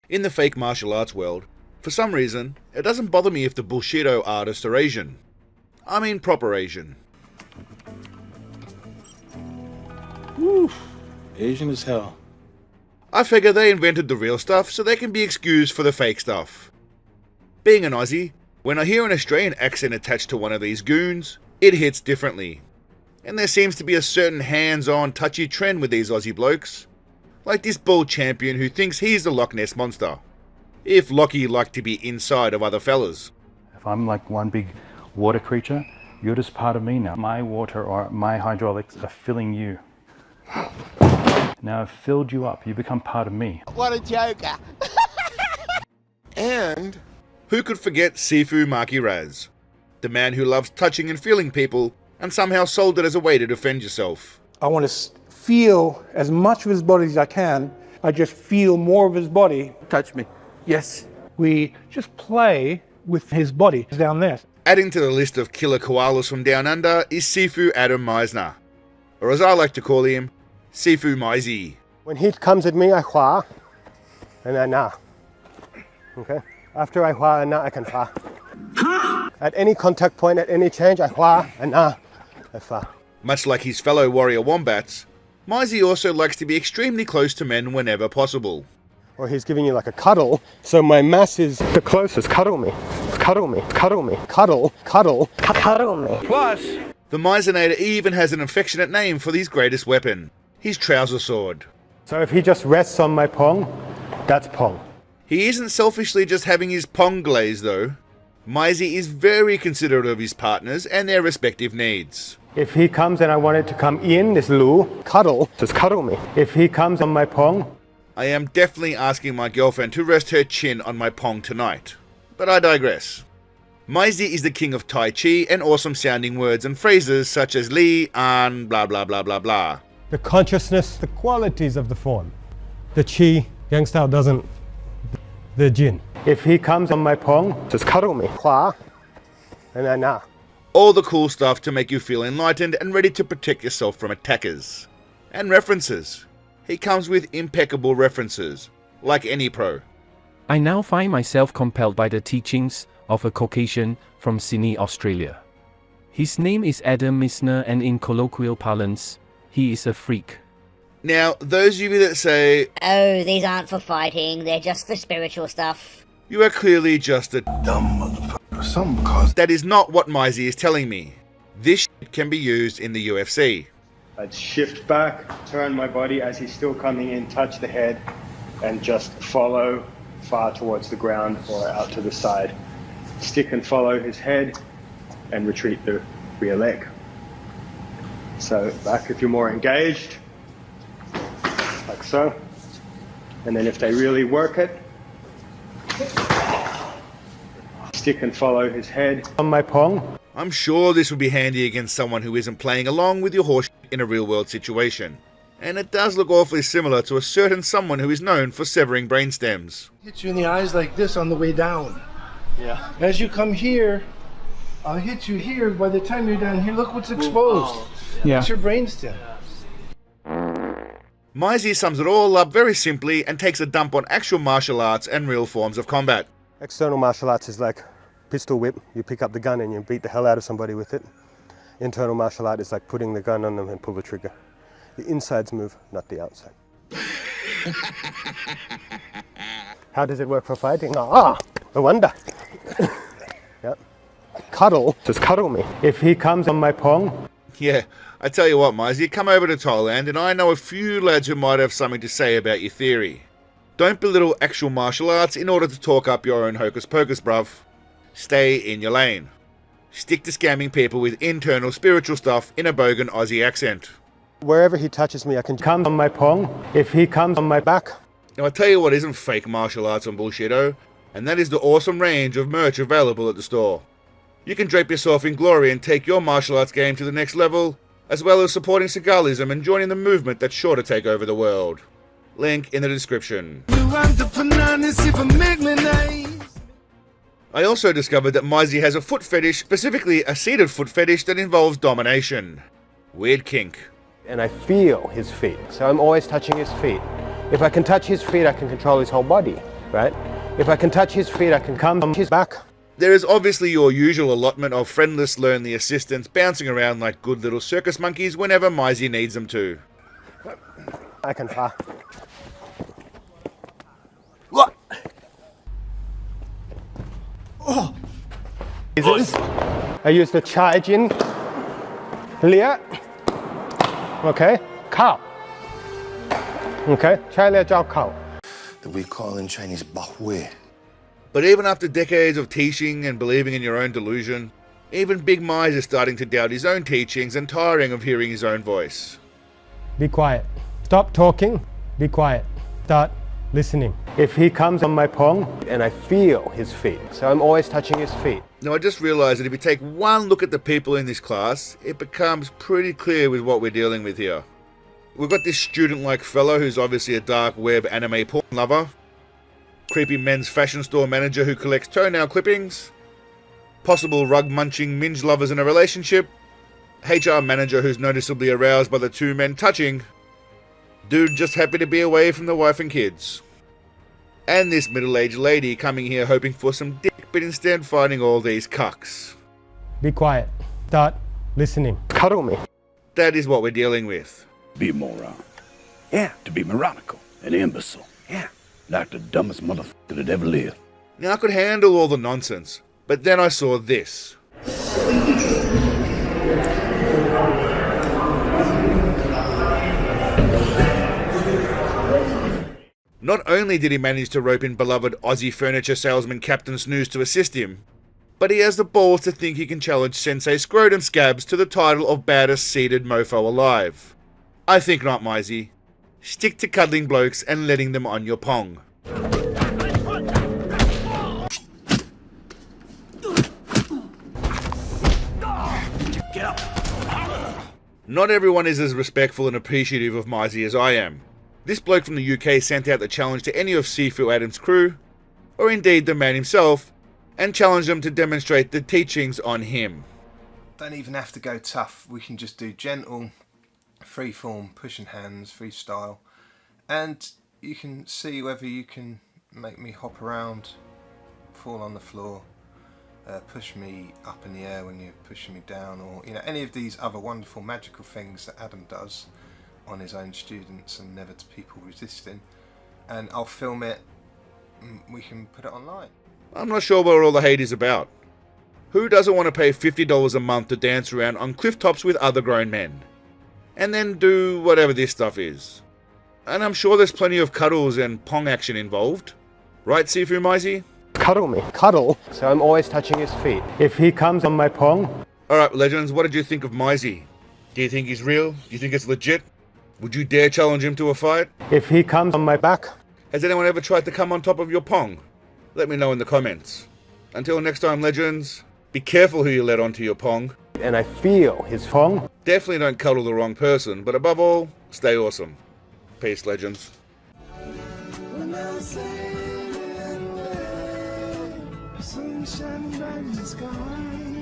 In the fake martial arts world, for some reason, it doesn't bother me if the Bushido artists are Asian. I mean proper Asian. Woo, Asian as hell. I figure they invented the real stuff so they can be excused for the fake stuff. Being an Aussie, when I hear an Australian accent attached to one of these goons, it hits differently. And there seems to be a certain hands-on touchy trend with these Aussie blokes. Like this bull champion who thinks he's the Loch Ness Monster. If Lockie liked to be inside of other fellas. If I'm like one big water creature, you're just part of me now. My water or my hydraulics are filling you. Now I've filled you up, you become part of me. What a joker! And who could forget Sifu Mizey, the man who loves touching and feeling people and somehow sold it as a way to defend yourself. I want to feel as much of his body as I can. I just feel more of his body. Touch me. Yes. We just play with his body down there. Adding to the list of killer koalas from down under is Sifu Mizner, or as I like to call him, Sifu Mizey. When he comes at me, I hua, and then na. Okay? After I hua and na, I can fa. At any contact point, at any change, I hua and na, I fa. Much like his fellow warrior wombats, Mizey also likes to be extremely close to men whenever possible. Or he's giving you like a cuddle, so my mass is the closest. Cuddle me, cuddle me, cuddle me, cuddle, cuddle, cuddle me. Plus, the Mizner even has an affectionate name for his greatest weapon, his trouser sword. So if he just rests on my pong, that's pong. He isn't selfishly just having his pong glaze though. Mizey is very considerate of his partners and their respective needs. If he comes and I want it to come in, this loo, cuddle, just cuddle me. If he comes on my pong, I am definitely asking my girlfriend to rest her chin on my pong tonight. But I digress. Mizey is the king of Tai Chi and awesome sounding words and phrases such as Li, An, blah blah blah blah blah. The consciousness, the qualities of the form. The Chi, Yang style doesn't, the Jin. If he comes on my pong, just cuddle me. Hua, and then na. All the cool stuff to make you feel enlightened and ready to protect yourself from attackers. And references. He comes with impeccable references, like any pro. I now find myself compelled by the teachings of a Caucasian from Sydney, Australia. His name is Adam Mizner, and in colloquial parlance, he is a freak. Now, those of you that say, "Oh, these aren't for fighting, they're just for spiritual stuff," you are clearly just a dumb motherfucker. Some cause. That is not what Mizey is telling me. This shit can be used in the UFC. I'd shift back, turn my body as he's still coming in, touch the head, and just follow far towards the ground or out to the side. Stick and follow his head and retreat the rear leg. So back if you're more engaged, like so. And then if they really work it, stick and follow his head. On my pong. I'm sure this would be handy against someone who isn't playing along with your horse in a real-world situation. And it does look awfully similar to a certain someone who is known for severing brain stems. Hit you in the eyes like this on the way down. Yeah. As you come here, I'll hit you here. By the time you're down here, look what's exposed. Yeah. It's your brainstem. Mizey sums it all up very simply and takes a dump on actual martial arts and real forms of combat. External martial arts is like pistol whip. You pick up the gun and you beat the hell out of somebody with it. Internal martial art is like putting the gun on them and pull the trigger. The insides move, not the outside. How does it work for fighting? Ah, no wonder. Yep. Cuddle, just cuddle me. If he comes on my pong. Yeah, I tell you what, Mizey, come over to Thailand and I know a few lads who might have something to say about your theory. Don't belittle actual martial arts in order to talk up your own hocus pocus, bruv. Stay in your lane. Stick to scamming people with internal spiritual stuff in a bogan Aussie accent. Wherever he touches me, I can come on my pong. If he comes on my back. Now I tell you what isn't fake martial arts on Bullshitto, and that is the awesome range of merch available at the store. You can drape yourself in glory and take your martial arts game to the next level, as well as supporting Seagalians and joining the movement that's sure to take over the world. Link in the description. I also discovered that Mizey has a foot fetish, specifically a seated foot fetish that involves domination. Weird kink. And I feel his feet, so I'm always touching his feet. If I can touch his feet, I can control his whole body. right? If I can touch his feet, I can come on his back. There is obviously your usual allotment of friendless, lonely assistants bouncing around like good little circus monkeys whenever Mizey needs them to. I can fly. What? I use the charging lia. Okay, cow. Okay, Chai lia jiao cow. That we call in Chinese bahue. But even after decades of teaching and believing in your own delusion, even Big Mize is starting to doubt his own teachings and tiring of hearing his own voice. Be quiet. Stop talking. Be quiet. Start listening. If he comes on my pong and I feel his feet, so I'm always touching his feet. Now I just realised that if you take one look at the people in this class, it becomes pretty clear with what we're dealing with here. We've got this student-like fellow who's obviously a dark web anime porn lover, creepy men's fashion store manager who collects toenail clippings, possible rug-munching minge lovers in a relationship, HR manager who's noticeably aroused by the two men touching, dude just happy to be away from the wife and kids, and this middle-aged lady coming here hoping for some dick but instead finding all these cucks. Be quiet. Start listening. Cuddle me. That is what we're dealing with. Be a moron. Yeah. To be moronical, an imbecile. Yeah. Like the dumbest motherfucker that ever lived. Now I could handle all the nonsense, but then I saw this. Not only did he manage to rope in beloved Aussie furniture salesman Captain Snooze to assist him, but he has the balls to think he can challenge Sensei Scrotum Scabs to the title of baddest seated mofo alive. I think not, Mizey. Stick to cuddling blokes and letting them on your pong. Get up. Not everyone is as respectful and appreciative of Mizey as I am. This bloke from the UK sent out the challenge to any of Sifu Adams' crew, or indeed the man himself, and challenged them to demonstrate the teachings on him. Don't even have to go tough, we can just do gentle, free form, pushing hands, freestyle, and you can see whether you can make me hop around, fall on the floor, push me up in the air when you're pushing me down, or any of these other wonderful magical things that Adam does on his own students and never to people resisting. And I'll film it and we can put it online. I'm not sure what all the hate is about. Who doesn't want to pay $50 a month to dance around on cliff tops with other grown men? And then do whatever this stuff is. And I'm sure there's plenty of cuddles and pong action involved. Right, Sifu Mizey? Cuddle me. Cuddle. So I'm always touching his feet. If he comes on my pong. Alright, legends, what did you think of Mizey? Do you think he's real? Do you think it's legit? Would you dare challenge him to a fight? If he comes on my back. Has anyone ever tried to come on top of your pong? Let me know in the comments. Until next time, legends, be careful who you let onto your pong. And I feel his pong. Definitely don't cuddle the wrong person, but above all, stay awesome. Peace, legends. Sunshine in the sky.